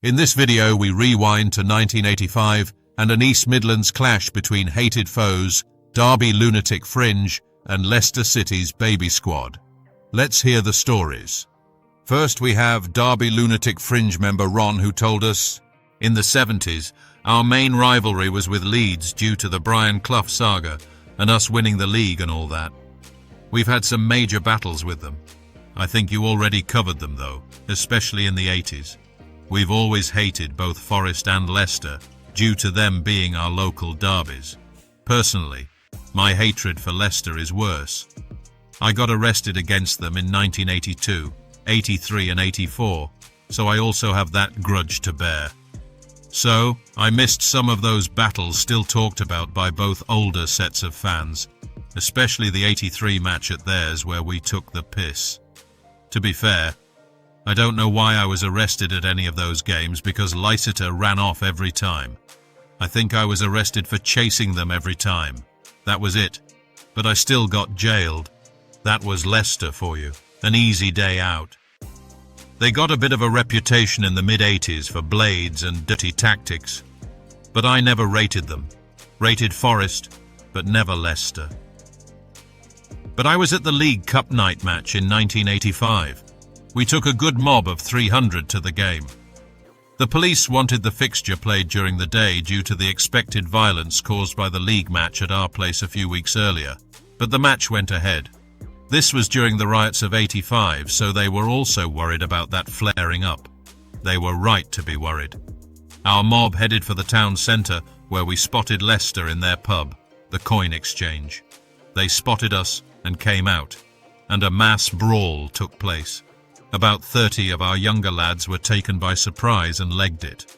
In this video, we rewind to 1985 and an East Midlands clash between hated foes, Derby Lunatic Fringe and Leicester City's Baby Squad. Let's hear the stories. First, we have Derby Lunatic Fringe member Ron, who told us, in the 70s, our main rivalry was with Leeds due to the Brian Clough saga and us winning the league and all that. We've had some major battles with them. I think you already covered them though, especially in the 80s. We've always hated both Forest and Leicester due to them being our local derbies. Personally, my hatred for Leicester is worse. I got arrested against them in 1982, 83 and 84, so I also have that grudge to bear. So, I missed some of those battles still talked about by both older sets of fans, especially the 83 match at theirs where we took the piss. To be fair, I don't know why I was arrested at any of those games because Leicester ran off every time. I think I was arrested for chasing them every time. That was it. But I still got jailed. That was Leicester for you. An easy day out. They got a bit of a reputation in the mid-80s for blades and dirty tactics. But I never rated them. Rated Forest, but never Leicester. But I was at the League Cup night match in 1985. We took a good mob of 300 to the game. The police wanted the fixture played during the day due to the expected violence caused by the league match at our place a few weeks earlier, but the match went ahead. This was during the riots of 85, so they were also worried about that flaring up. They were right to be worried. Our mob headed for the town centre, where we spotted Leicester in their pub, the Coin Exchange. They spotted us and came out, and a mass brawl took place. About 30 of our younger lads were taken by surprise and legged it.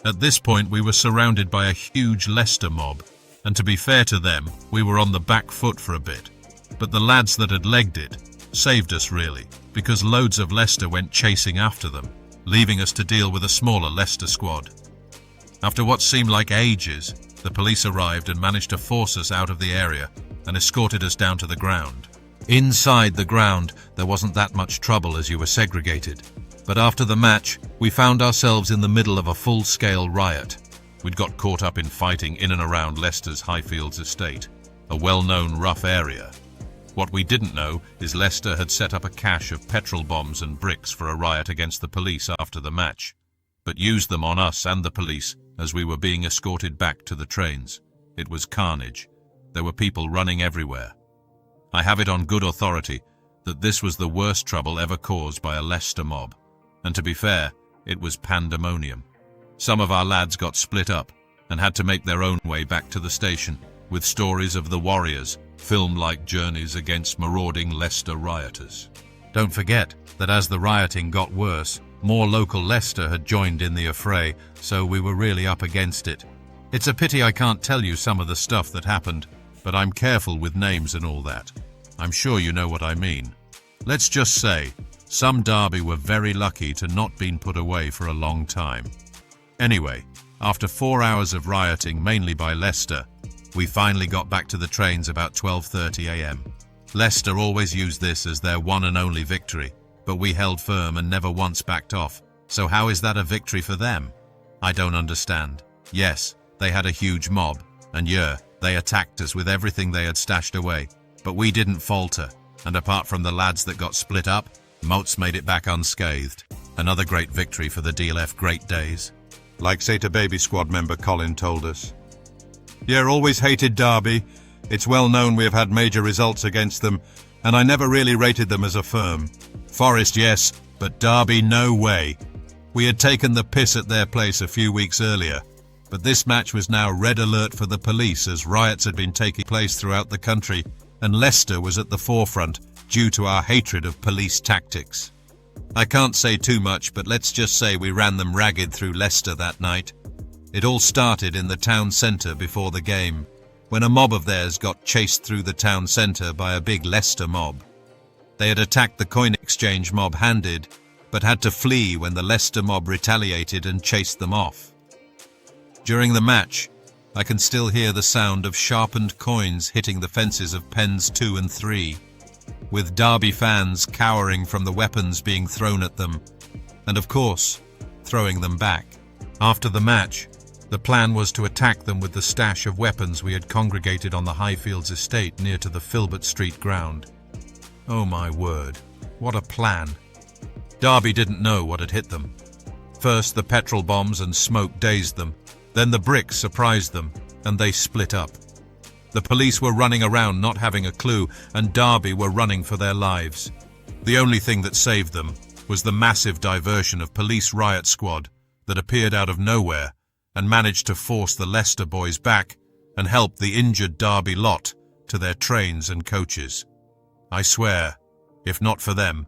At this point we were surrounded by a huge Leicester mob, and to be fair to them, we were on the back foot for a bit. But the lads that had legged it saved us really, because loads of Leicester went chasing after them, leaving us to deal with a smaller Leicester squad. After what seemed like ages, the police arrived and managed to force us out of the area and escorted us down to the ground. Inside the ground, there wasn't that much trouble as you were segregated. But after the match, we found ourselves in the middle of a full-scale riot. We'd got caught up in fighting in and around Leicester's Highfields estate, a well-known rough area. What we didn't know is Leicester had set up a cache of petrol bombs and bricks for a riot against the police after the match, but used them on us and the police as we were being escorted back to the trains. It was carnage. There were people running everywhere. I have it on good authority that this was the worst trouble ever caused by a Leicester mob. And to be fair, it was pandemonium. Some of our lads got split up and had to make their own way back to the station, with stories of the warriors, film-like journeys against marauding Leicester rioters. Don't forget that as the rioting got worse, more local Leicester had joined in the affray, so we were really up against it. It's a pity I can't tell you some of the stuff that happened, but I'm careful with names and all that. I'm sure you know what I mean. Let's just say, some Derby were very lucky to not been put away for a long time. Anyway, after 4 hours of rioting, mainly by Leicester, we finally got back to the trains about 12:30 a.m. Leicester always used this as their one and only victory, but we held firm and never once backed off. So how is that a victory for them? I don't understand. Yes, they had a huge mob, and yeah, they attacked us with everything they had stashed away, but we didn't falter, and apart from the lads that got split up, Moats made it back unscathed. Another great victory for the DLF great days. Like Sata Baby Squad member Colin told us. Yeah, always hated Derby. It's well known we have had major results against them, and I never really rated them as a firm. Forest, yes, but Derby, no way. We had taken the piss at their place a few weeks earlier, but this match was now red alert for the police as riots had been taking place throughout the country, and Leicester was at the forefront due to our hatred of police tactics. I can't say too much, but let's just say we ran them ragged through Leicester that night. It all started in the town centre before the game, when a mob of theirs got chased through the town centre by a big Leicester mob. They had attacked the Coin Exchange mob handed, but had to flee when the Leicester mob retaliated and chased them off. During the match, I can still hear the sound of sharpened coins hitting the fences of pens 2 and 3, with Derby fans cowering from the weapons being thrown at them, and of course, throwing them back. After the match, the plan was to attack them with the stash of weapons we had congregated on the Highfields estate near to the Filbert Street ground. Oh my word, what a plan. Derby didn't know what had hit them. First, the petrol bombs and smoke dazed them. Then the bricks surprised them, and they split up. The police were running around not having a clue, and Derby were running for their lives. The only thing that saved them was the massive diversion of police riot squad that appeared out of nowhere and managed to force the Leicester boys back and help the injured Derby lot to their trains and coaches. I swear, if not for them,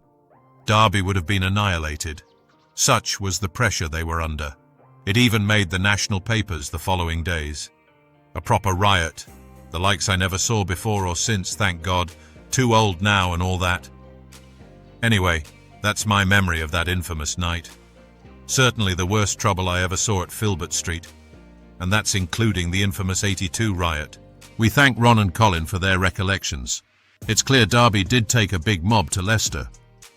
Derby would have been annihilated. Such was the pressure they were under. It even made the national papers the following days. A proper riot, the likes I never saw before or since, thank God. Too old now and all that. Anyway, that's my memory of that infamous night. Certainly the worst trouble I ever saw at Filbert Street, and that's including the infamous '82 riot. We thank Ron and Colin for their recollections. It's clear Derby did take a big mob to Leicester.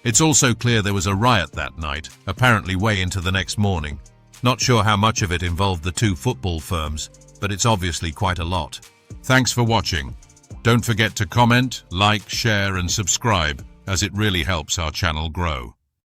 It's also clear there was a riot that night, apparently way into the next morning. Not sure how much of it involved the two football firms, but it's obviously quite a lot. Thanks for watching. Don't forget to comment, like, share and subscribe, as it really helps our channel grow.